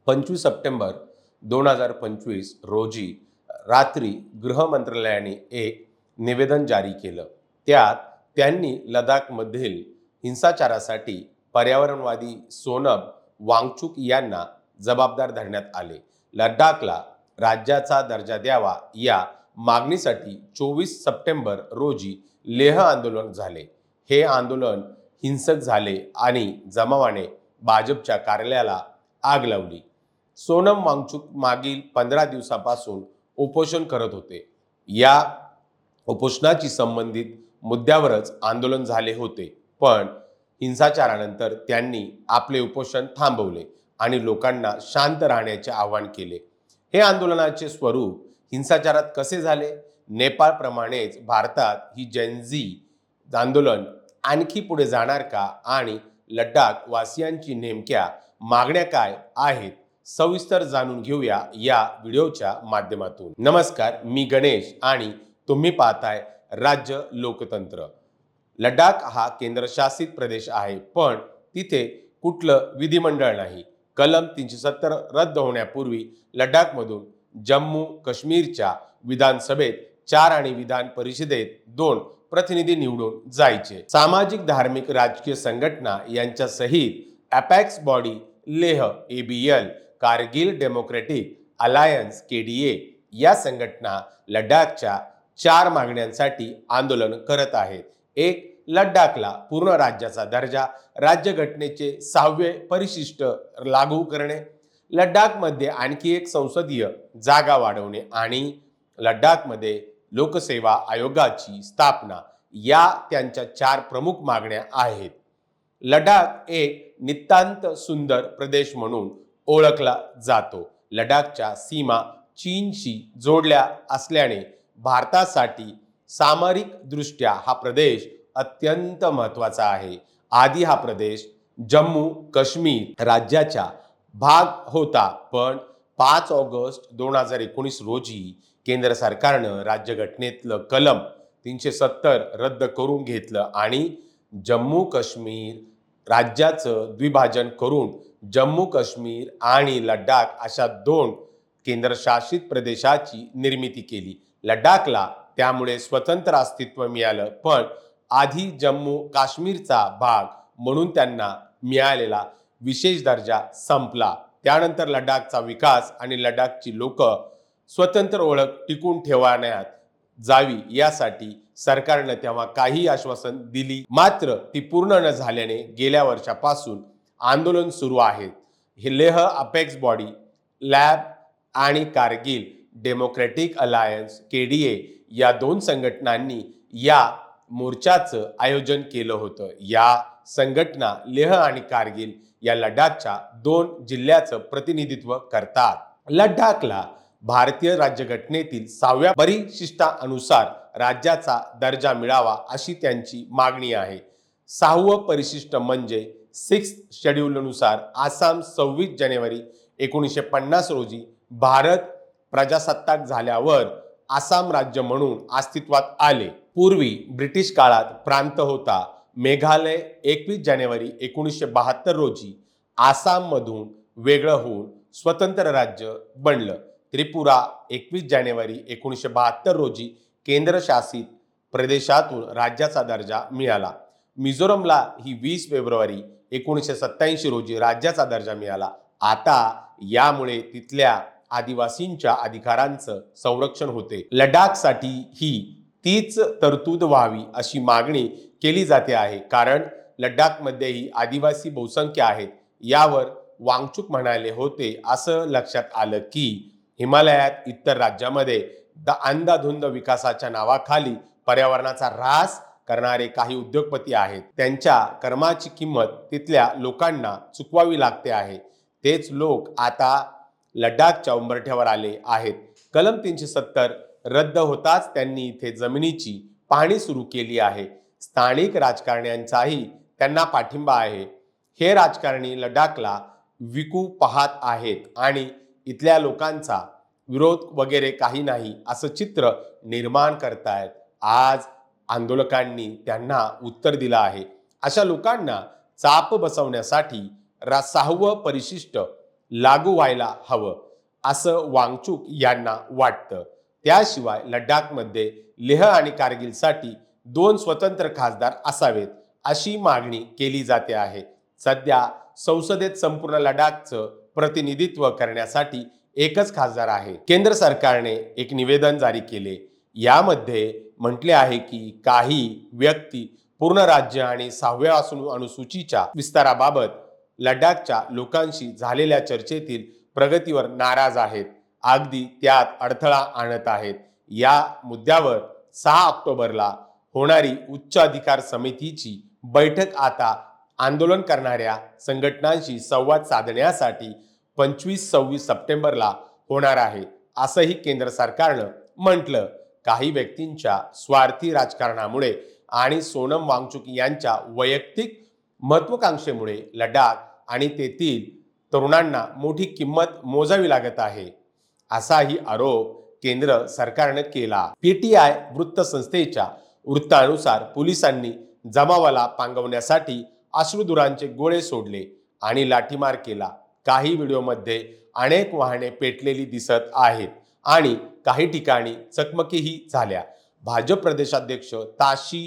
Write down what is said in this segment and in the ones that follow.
25 September 2025 रोजी रात्री गृह मंत्रालयाने एक निवेदन जारी केलं. त्यात त्यांनी लडाखमधील हिंसाचारासाठी पर्यावरणवादी सोनम वांगचुक यांना जबाबदार धरण्यात आले. लडाखला राज्याचा दर्जा द्यावा या मागणीसाठी 24 सप्टेंबर रोजी लेह आंदोलन झाले. हे आंदोलन हिंसक झाले आणि जमावाने भाजपच्या कार्यालयाला आग लावली. सोनम वांगचुक मागील 15 दिवसापासून उपोषण करत होते. या उपोषणाची संबंधित मुद्द्यावरच आंदोलन झाले होते, पण हिंसाचारानंतर त्यांनी आपले उपोषण थांबवले आणि लोकांना शांत राहण्याचे आवाहन केले. हे आंदोलनाचे स्वरूप हिंसाचारात कसे झाले? नेपाळप्रमाणेच भारतात ही जेनझी आंदोलन आणखी पुढे जाणार का? आणि लडाख वासियांची नेमक्या मागण्या काय आहेत? सविस्तर जाणून घेऊया या व्हिडिओच्या माध्यमातून. नमस्कार, मी गणेश आणि तुम्ही पाहताय राज्य लोकतंत्र. लडाख हा केंद्रशासित प्रदेश आहे, पण तिथे कुठलं विधिमंडळ नाही. कलम 370 रद्द होण्यापूर्वी लडाखमधून जम्मू काश्मीरच्या विधानसभेत 4 आणि विधान परिषदेत 2 प्रतिनिधी निवडून जायचे. सामाजिक, धार्मिक, राजकीय संघटना यांच्या सहित apex body Leh ABL, Kargil democratic alliance KDA या संघटना लडाखच्या 4 मागण्यांसाठी आंदोलन करत आहेत. 1. लडाखला पूर्ण राज्याचा दर्जा, राज्यघटनेचे 6वे परिशिष्ट लागू करणे, लडाखमध्ये आणखी एक संसदीय जागा वाढवणे आणि लडाखमध्ये लोकसेवा आयोगाची स्थापना या त्यांच्या 4 प्रमुख मागण्या आहेत. लडाख एक नितांत सुंदर प्रदेश म्हणून ओळखला जातो. लडाखच्या सीमा चीनशी जोडल्या असल्याने भारतासाठी सामरिक दृष्ट्या हा प्रदेश अत्यंत महत्त्वाचा आहे. आधी हा प्रदेश जम्मू काश्मीर राज्याचा भाग होता, पण 5 ऑगस्ट 2019 रोजी केंद्र सरकारनं राज्यघटनेतलं कलम 370 रद्द करून घेतलं आणि जम्मू काश्मीर राज्याचं द्विभाजन करून जम्मू काश्मीर आणि लडाख अशा 2 केंद्रशासित प्रदेशाची निर्मिती केली. लडाखला त्यामुळे स्वतंत्र अस्तित्व मिळालं, पण आधी जम्मू काश्मीरचा भाग म्हणून त्यांना मिळालेला विशेष दर्जा संपला. त्यानंतर लडाखचा विकास आणि लडाखची लोक स्वतंत्र ओळख टिकून ठेवण्यात जावी यासाठी सरकारनं तेव्हा काही आश्वासन दिली, मात्र ती पूर्ण न झाल्याने गेल्या वर्षापासून आंदोलन सुरू आहे. हे लेह अपेक्स बॉडी लॅब आणि कारगिल डेमोक्रेटिक अलायन्स KDA या 2 संघटनांनी या मोर्चाचं आयोजन केलं होतं. या संघटना लेह आणि कारगिल या लडाखच्या 2 जिल्ह्याचं प्रतिनिधित्व करतात. लडाखला भारतीय राज्यघटनेतील 6व्या परिशिष्टानुसार राज्याचा दर्जा मिळावा अशी त्यांची मागणी आहे. 6वं परिशिष्ट म्हणजे 6th शेड्यूलनुसार आसाम 26 जानेवारी 1950 रोजी भारत प्रजासत्ताक झाल्यावर आसाम राज्य म्हणून अस्तित्वात आले. पूर्वी ब्रिटिश काळात प्रांत होता. मेघालय 21 जानेवारी 1972 रोजी आसाममधून वेगळं होऊन स्वतंत्र राज्य बनलं. त्रिपुरा 21 जानेवारी 1972 रोजी केंद्रशासित प्रदेशातून राज्याचा दर्जा मिळाला. मिझोरमला ही 20 फेब्रुवारी 1987 रोजी राज्याचा दर्जा मिळाला. आता यामुळे तिथल्या आदिवासींच्या अधिकारांचं संरक्षण होते. लडाखसाठी ही तीच तरतूद व्हावी अशी मागणी केली जाते आहे, कारण लडाखमध्येही आदिवासी बहुसंख्य आहेत. यावर वांगचुक म्हणाले होते, असं लक्षात आलं की हिमालयात इतर राज्यामध्ये अंधाधुंद विकासाच्या नावाखाली पर्यावरणाचा ऱ्हास करणारे काही उद्योगपती आहेत. त्यांच्या कर्माची किंमत तिथल्या लोकांना चुकवावी लागते आहे. तेच लोक आता लडाखच्या उंबरठ्यावर आले आहेत. कलम 370 रद्द होताच त्यांनी इथे जमिनीची पाहणी सुरू केली आहे. स्थानिक राजकारण्यांचाही त्यांना पाठिंबा आहे. हे राजकारणी लडाखला विकू पाहत आहेत आणि इथल्या लोकांचा विरोध वगैरे काही नाही असं चित्र निर्माण करतायत. आज आंदोलकांनी त्यांना उत्तर दिलं आहे. अशा लोकांना चाप बसवण्यासाठी 6वं परिशिष्ट लागू व्हायला हवं असं वांगचुक यांना वाटतं. त्याशिवाय लडाखमध्ये लेह आणि कारगिलसाठी 2 स्वतंत्र खासदार असावेत अशी मागणी केली जाते आहे. सध्या संसदेत संपूर्ण लडाखचं प्रतिनिधित्व करण्यासाठी एकच खासदार आहे. केंद्र सरकारने एक निवेदन जारी केले. यामध्ये म्हटले आहे की काही व्यक्ती पूर्ण राज्य आणि 6व्या अनुसूचीच्या विस्ताराबाबत लडाखच्या लोकांशी झालेल्या चर्चेतील प्रगतीवर नाराज आहेत, अगदी त्यात अडथळा आणत आहेत. या मुद्द्यावर 6 ऑक्टोबरला होणारी उच्च अधिकार समितीची बैठक आता आंदोलन करणाऱ्या संघटनांशी संवाद साधण्यासाठी 25-26 सप्टेंबरला होणार आहे, असंही केंद्र सरकारनं म्हटलं. काही व्यक्तींच्या स्वार्थी राजकारणामुळे आणि सोनम वांगचुक यांच्या वैयक्तिक महत्वाकांक्षेमुळे लडाख आणि तेथील तरुणांना मोठी किंमत मोजावी लागत आहे, असाही आरोप केंद्र सरकारनं केला. पीटीआय वृत्तसंस्थेच्या वृत्तानुसार पोलिसांनी जमावाला पांगवण्यासाठी अश्रुधुरांचे गोळे सोडले आणि लाठीमार केला. काही व्हिडिओमध्ये अनेक वाहने पेटलेली दिसत आहेत आणि काही ठिकाणी चकमकीही झाल्या. भाजप प्रदेशाध्यक्ष ताशी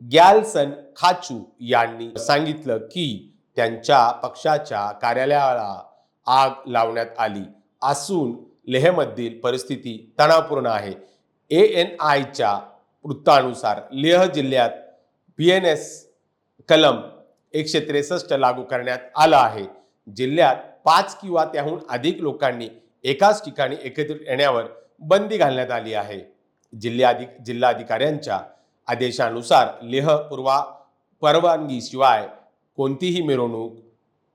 ग्यालसन खाचू यांनी सांगितलं की त्यांच्या पक्षाच्या कार्यालयाला आग लावण्यात आली असून लेहमधील परिस्थिती तणावपूर्ण आहे. ANIच्या वृत्तानुसार लेह जिल्ह्यात BNS कलम 163 लागू करण्यात आला आहे. जिल्ह्यात 5 किंवा त्याहून अधिक लोकांनी एकाच ठिकाणी एकत्रित येण्यावर बंदी घालण्यात आली आहे. जिल्हाधिकाऱ्यांच्या आदेशानुसार लेह परवानगीशिवाय कोणतीही मिरवणूक,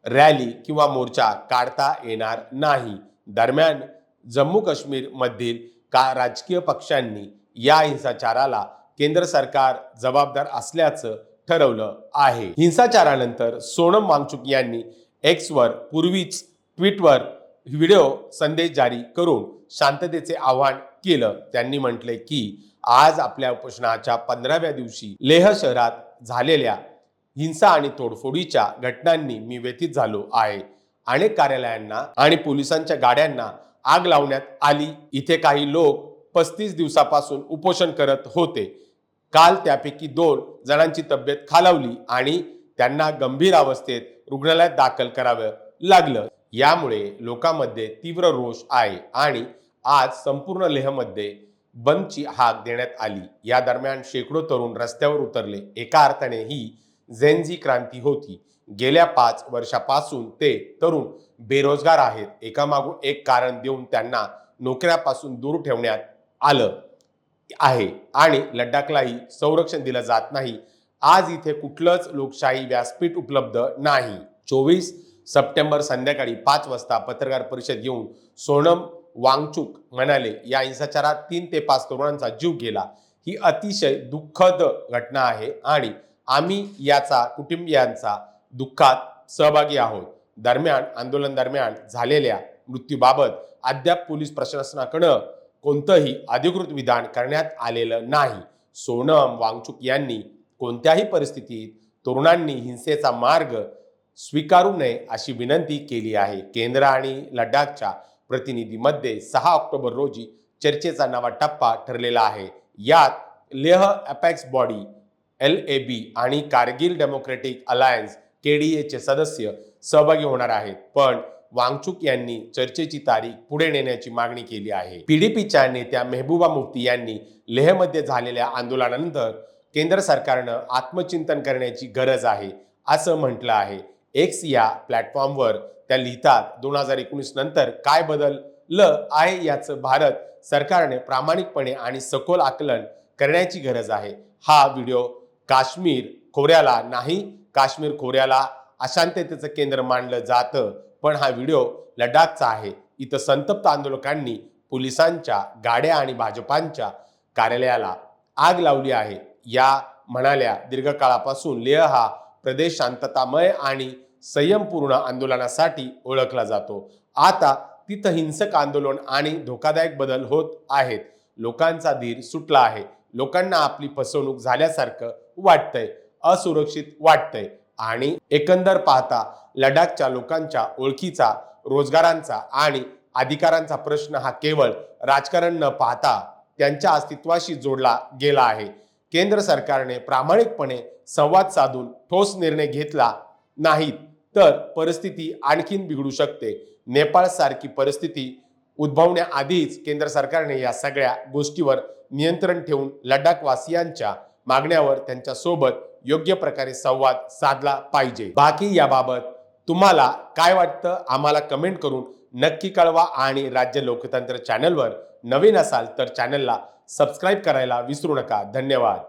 रॅली किंवा मोर्चा काढता येणार नाही. दरम्यान जम्मू काश्मीर मधील राजकीय पक्षांनी या हिंसाचाराला केंद्र सरकार जबाबदार असल्याचं ठरवलं आहे. हिंसाचारानंतर सोनम वांगचुक यांनी एक्सवर पूर्वीच ट्विटवर व्हिडिओ संदेश जारी करून शांततेचे आवाहन केलं. त्यांनी म्हटले की आज आपल्या उपोषणाच्या 15व्या दिवशी लेह शहरात झालेल्या हिंसा आणि तोडफोडीच्या घटनांनी मी व्यथित झालो आहे. अनेक कार्यालयांना आणि पोलिसांच्या गाड्यांना आग लावण्यात आली. इथे काही लोक 35 दिवसापासून उपोषण करत होते. काल त्यापैकी 2 जणांची तब्येत खालावली आणि त्यांना गंभीर अवस्थेत रुग्णालयात दाखल करावं लागलं. यामुळे लोकांमध्ये तीव्र रोष आहे आणि आज संपूर्ण लेहमध्ये बंदची हाक देण्यात आली. या दरम्यान शेकडो तरुण रस्त्यावर उतरले. एका अर्थाने ही झेनझी क्रांती होती. गेल्या 5 वर्षापासून ते तरुण बेरोजगार आहेत. एकामागून एक कारण देऊन त्यांना नोकऱ्यापासून दूर ठेवण्यात आलं आहे आणि लडाखलाही संरक्षण दिलं जात नाही. आज इथे कुठलंच लोकशाही व्यासपीठ उपलब्ध नाही. 24 सप्टेंबर संध्याकाळी 5 वाजता पत्रकार परिषद घेऊन सोनम वांगचुक म्हणाले, या हिंसाचारात 3 ते 5 तरुणांचा जीव गेला. ही अतिशय दुःखद घटना आहे आणि आम्ही याचा कुटुंबियांचा दुःखात सहभागी आहोत. दरम्यान आंदोलन दरम्यान झालेल्या मृत्यूबाबत अद्याप पोलीस प्रशासनाकडे कोणतंही अधिकृत विधान करण्यात आलेलं नाही. सोनम वांगचुक यांनी कोणत्याही परिस्थितीत तरुणांनी हिंसेचा मार्ग स्वीकारू नये अशी विनंती केली आहे. केंद्र आणि लडाखच्या प्रतिनिधीमध्ये 6 ऑक्टोबर रोजी चर्चेचा नवा टप्पा ठरलेला आहे. यात लेह अपेक्स बॉडी LAB आणि कारगिल डेमोक्रेटिक अलायन्स KDAचे सदस्य सहभागी होणार आहेत. पण वांगचुक यांनी चर्चेची तारीख पुढे नेण्याची मागणी केली आहे. PDPच्या नेत्या मेहबूबा मुफ्ती यांनी लेहमध्ये झालेल्या आंदोलनानंतर केंद्र सरकारनं आत्मचिंतन करण्याची गरज आहे असं म्हटलं आहे. X या प्लॅटफॉर्मवर त्या लिहितात, 2019 नंतर काय बदललं आहे याचं भारत सरकारने प्रामाणिकपणे आणि सखोल आकलन करण्याची गरज आहे. हा व्हिडिओ काश्मीर खोऱ्याला नाही, काश्मीर खोऱ्याला अशांततेचं केंद्र मानलं जातं, पण हा व्हिडिओ लडाखचा आहे. इथं संतप्त आंदोलकांनी पोलिसांच्या गाड्या आणि भाजपांच्या कार्यालयाला आग लावली आहे. या म्हणाल्या, दीर्घकाळापासून लेह हा प्रदेश शांततामय आणि संयमपूर्ण आंदोलनासाठी ओळखला जातो. आता तिथं हिंसक आंदोलन आणि धोकादायक बदल होत आहेत. लोकांचा धीर सुटला आहे. लोकांना आपली फसवणूक झाल्यासारखं वाटतंय, असुरक्षित वाटतंय आणि एकंदर पाहता लडाखच्या लोकांच्या ओळखीचा रोजगारांचा आणि अधिकारांचा प्रश्न हा केवळ राजकारण न पाहता त्यांच्या अस्तित्वाशी जोडला गेला आहे. केंद्र सरकारने प्रामाणिकपणे संवाद साधून ठोस निर्णय घेतला नाहीत तर परिस्थिती आणखीन बिघडू शकते. नेपाळ सारखी परिस्थिती उद्भवण्याआधीच केंद्र सरकारने या सगळ्या गोष्टीवर नियंत्रण ठेवून लडाख वासियांच्या मागण्यावर त्यांच्या सोबत योग्य प्रकारे संवाद साधला पाहिजे. बाकी याबाबत तुम्हाला काय वाटतं आम्हाला कमेंट करून नक्की कळवा आणि राज्य लोकतंत्र चॅनलवर नवीन असाल तर चॅनलला सबस्क्राईब करायला विसरू नका. धन्यवाद.